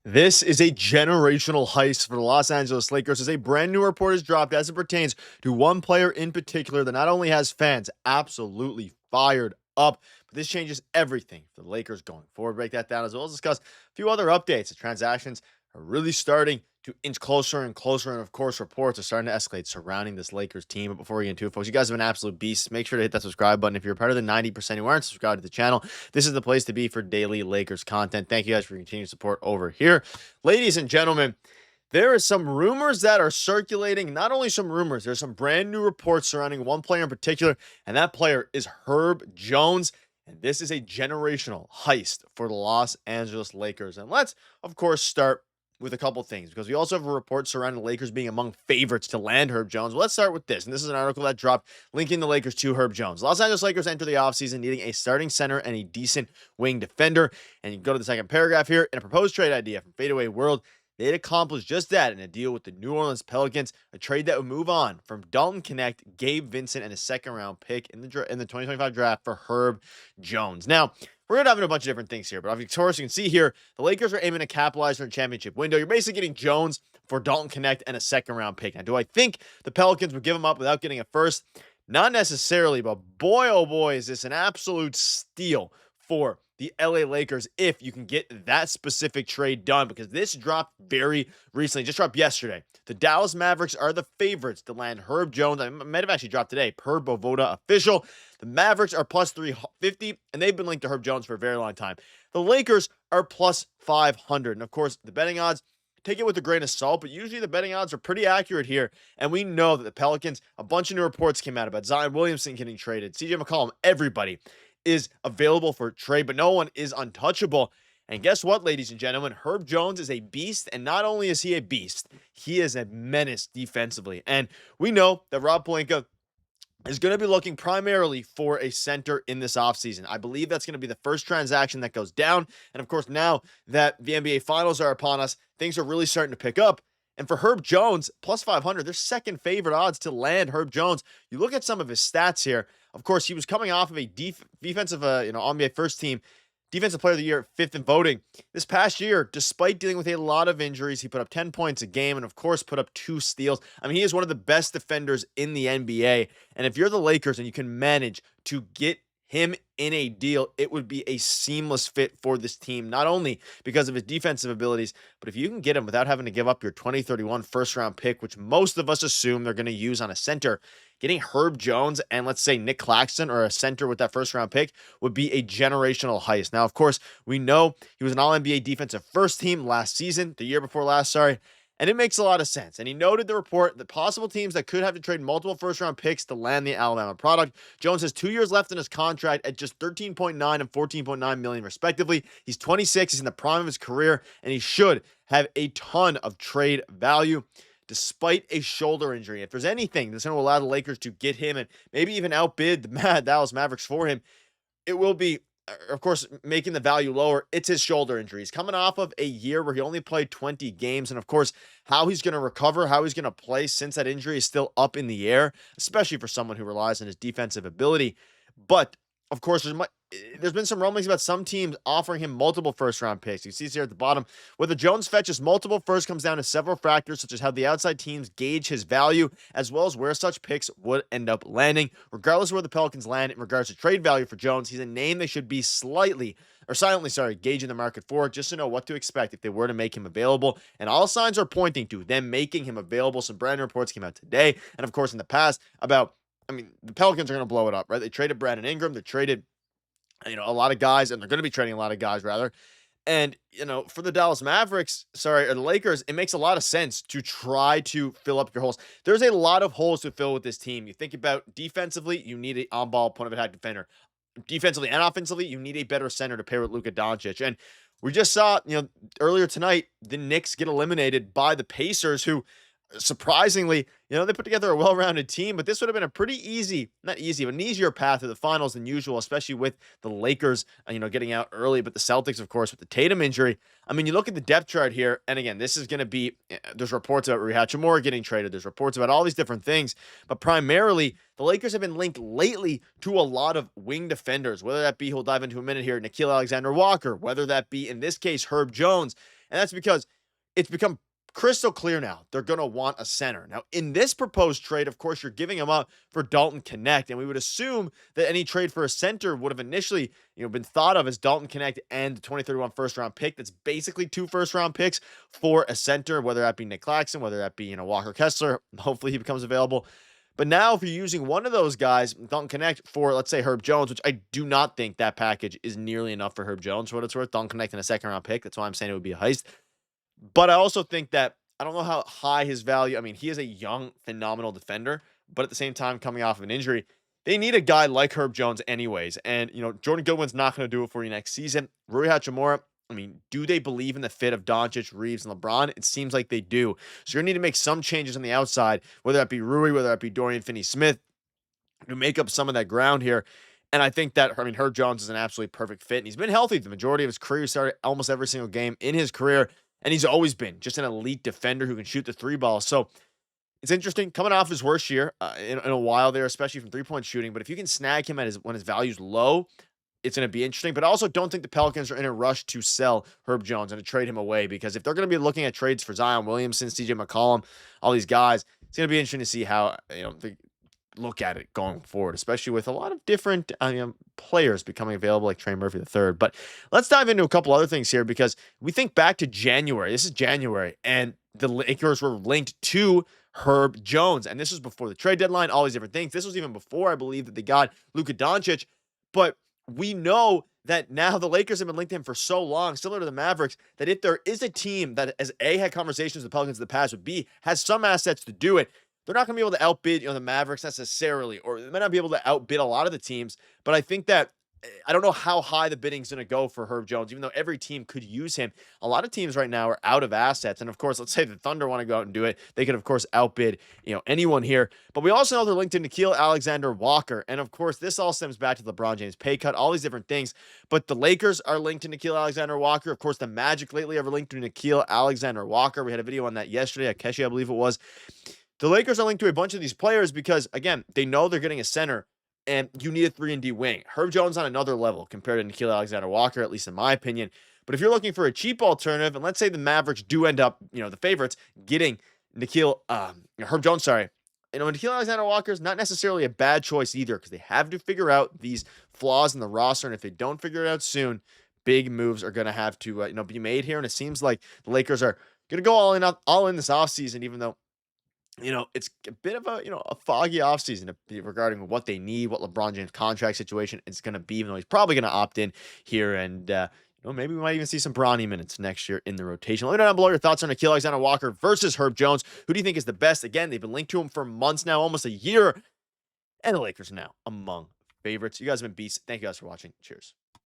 This is a generational heist for the Los Angeles Lakers as a brand new report is dropped as it pertains to one player in particular that not only has fans absolutely fired up, but this changes everything for the Lakers going forward. Break that down as well as discuss a few other updates. The transactions are really starting to inch closer and closer, and of course, reports are starting to escalate surrounding this Lakers team. But before we get into it, folks, you guys have been absolute beasts. Make sure to hit that subscribe button if you're part of the 90% who aren't subscribed to the channel. This is the place to be for daily Lakers content. Thank you guys for your continued support over here. Ladies and gentlemen, there are some rumors that are circulating. Not only some rumors, there's some brand new reports surrounding one player in particular, and that player is Herb Jones. And this is a generational heist for the Los Angeles Lakers. And let's, of course, start with a couple things because we also have a report surrounding the Lakers being among favorites to land Herb Jones. Well, let's start with this. And this is an article that dropped linking the Lakers to Herb Jones. Los Angeles Lakers enter the offseason needing a starting center and a decent wing defender. And you can go to the second paragraph here. In a proposed trade idea from Fadeaway World, they'd accomplish just that in a deal with the New Orleans Pelicans, a trade that would move on from Dalton, Knecht, Gabe Vincent, and a second-round pick in the 2025 draft for Herb Jones. Now, we're going to have a bunch of different things here, but of course, you can see here, the Lakers are aiming to capitalize on the championship window. You're basically getting Jones for Dalton, Knecht, and a second-round pick. Now, do I think the Pelicans would give him up without getting a first? Not necessarily, but boy, oh boy, is this an absolute steal for the LA Lakers if you can get that specific trade done, because this dropped very recently, just dropped yesterday. The Dallas Mavericks are the favorites to land Herb Jones. I might have actually dropped today per Bovada official. The Mavericks are plus 350, and they've been linked to Herb Jones for a very long time. The Lakers are plus 500. And of course, the betting odds, take it with a grain of salt, but usually the betting odds are pretty accurate here. And we know that the Pelicans, a bunch of new reports came out about Zion Williamson getting traded, CJ McCollum, everybody is available for trade, but no one is untouchable. And guess what, ladies and gentlemen? Herb Jones is a beast, and not only is he a beast, he is a menace defensively. And we know that Rob Pelinka is going to be looking primarily for a center in this offseason. I believe that's going to be the first transaction that goes down. And of course, now that the NBA Finals are upon us, things are really starting to pick up. And for Herb Jones, plus 500, their second favorite odds to land Herb Jones. You look at some of his stats here. Of course, he was coming off of a defensive, NBA first team, defensive player of the year, fifth in voting. This past year, despite dealing with a lot of injuries, he put up 10 points a game and, of course, put up 2 steals. I mean, he is one of the best defenders in the NBA. And if you're the Lakers and you can manage to get him in a deal, it would be a seamless fit for this team, not only because of his defensive abilities, but if you can get him without having to give up your 2031 first-round pick, which most of us assume they're going to use on a center, getting Herb Jones and let's say Nick Claxton or a center with that first-round pick would be a generational heist. Now, of course, we know he was an All-NBA defensive first team last season, the year before last, sorry. And it makes a lot of sense. And he noted the report that possible teams that could have to trade multiple first-round picks to land the Alabama product. Jones has 2 years left in his contract at just 13.9 and 14.9 million respectively. He's 26. He's in the prime of his career, and he should have a ton of trade value despite a shoulder injury. If there's anything that's going to allow the Lakers to get him and maybe even outbid the Dallas Mavericks for him, it will be, of course, making the value lower. It's his shoulder injury. He's coming off of a year where he only played 20 games. And of course, how he's going to recover, how he's going to play since that injury is still up in the air, especially for someone who relies on his defensive ability. But of course, there's been some rumblings about some teams offering him multiple first-round picks. You see this here at the bottom. Whether Jones fetches multiple first comes down to several factors, such as how the outside teams gauge his value, as well as where such picks would end up landing. Regardless of where the Pelicans land in regards to trade value for Jones, he's a name they should be silently gauging the market for, just to know what to expect if they were to make him available. And all signs are pointing to them making him available. Some brand new reports came out today, and of course in the past about, the Pelicans are going to blow it up, right? They traded Brandon Ingram. They traded, a lot of guys, and they're going to be trading a lot of guys, rather. And, for the Dallas Mavericks, or the Lakers, it makes a lot of sense to try to fill up your holes. There's a lot of holes to fill with this team. You think about defensively, you need an on-ball point of attack defender. Defensively and offensively, you need a better center to pair with Luka Doncic. And we just saw, earlier tonight, the Knicks get eliminated by the Pacers, who surprisingly, they put together a well-rounded team, but this would have been a pretty easy, not easy, but an easier path to the finals than usual, especially with the Lakers, getting out early, but the Celtics, of course, with the Tatum injury. You look at the depth chart here, and again, this is going to be, there's reports about Hachimura getting traded. There's reports about all these different things, but primarily, the Lakers have been linked lately to a lot of wing defenders, whether that be, we'll dive into a minute here, Nickeil Alexander-Walker, whether that be, in this case, Herb Jones. And that's because it's become crystal clear now they're going to want a center. Now, in this proposed trade, of course, you're giving him up for Dalton Knecht, and we would assume that any trade for a center would have initially, been thought of as Dalton Knecht and the 2031 first-round pick. That's basically 2 first-round picks for a center, whether that be Nick Claxton, whether that be, Walker Kessler. Hopefully he becomes available. But now, if you're using one of those guys, Dalton Knecht, for, let's say, Herb Jones, which I do not think that package is nearly enough for Herb Jones, for what it's worth. Dalton Knecht in a second-round pick. That's why I'm saying it would be a heist. But I also think that I don't know how high his value. I mean, he is a young, phenomenal defender, but at the same time, coming off of an injury, they need a guy like Herb Jones anyways. And, Jordan Goodwin's not going to do it for you next season. Rui Hachimura, I mean, do they believe in the fit of Doncic, Reaves, and LeBron? It seems like they do. So you're going to need to make some changes on the outside, whether that be Rui, whether that be Dorian Finney-Smith, to make up some of that ground here. And I think that, Herb Jones is an absolutely perfect fit. And he's been healthy the majority of his career. He started almost every single game in his career. And he's always been just an elite defender who can shoot the 3-ball. So it's interesting coming off his worst year in a while there, especially from 3-point shooting. But if you can snag him when his value's low, it's going to be interesting. But I also don't think the Pelicans are in a rush to sell Herb Jones and to trade him away, because if they're going to be looking at trades for Zion Williamson, CJ McCollum, all these guys, it's going to be interesting to see how they look at it going forward, especially with a lot of different players becoming available, like Trey Murphy III. But let's dive into a couple other things here, because we think back to January. This is January, and the Lakers were linked to Herb Jones, and this was before the trade deadline, all these different things. This was even before, I believe, that they got Luka Doncic. But we know that now the Lakers have been linked to him for so long, similar to the Mavericks, that if there is a team that has had conversations with the Pelicans in the past, would be has some assets to do it, they're not going to be able to outbid the Mavericks necessarily, or they might not be able to outbid a lot of the teams. But I think that I don't know how high the bidding's going to go for Herb Jones, even though every team could use him. A lot of teams right now are out of assets. And of course, let's say the Thunder want to go out and do it. They could, of course, outbid, anyone here. But we also know they're linked to Nickeil Alexander-Walker. And of course, this all stems back to LeBron James pay cut, all these different things. But the Lakers are linked to Nickeil Alexander-Walker. Of course, the Magic lately are linked to Nickeil Alexander-Walker. We had a video on that yesterday. Akeshi, I believe it was. The Lakers are linked to a bunch of these players because, again, they know they're getting a center, and you need a 3-and-D wing. Herb Jones on another level compared to Nickeil Alexander-Walker, at least in my opinion. But if you're looking for a cheap alternative, and let's say the Mavericks do end up, the favorites, getting Herb Jones, Nickeil Alexander-Walker is not necessarily a bad choice either, because they have to figure out these flaws in the roster, and if they don't figure it out soon, big moves are going to have to, be made here. And it seems like the Lakers are going to go all in this offseason, even though it's a bit of a foggy offseason regarding what they need, what LeBron James' contract situation is going to be, even though he's probably going to opt in here. And, maybe we might even see some Bronny minutes next year in the rotation. Let me know down below your thoughts on Nickeil Alexander-Walker versus Herb Jones. Who do you think is the best? Again, they've been linked to him for months now, almost a year. And the Lakers are now among favorites. You guys have been beasts. Thank you guys for watching. Cheers.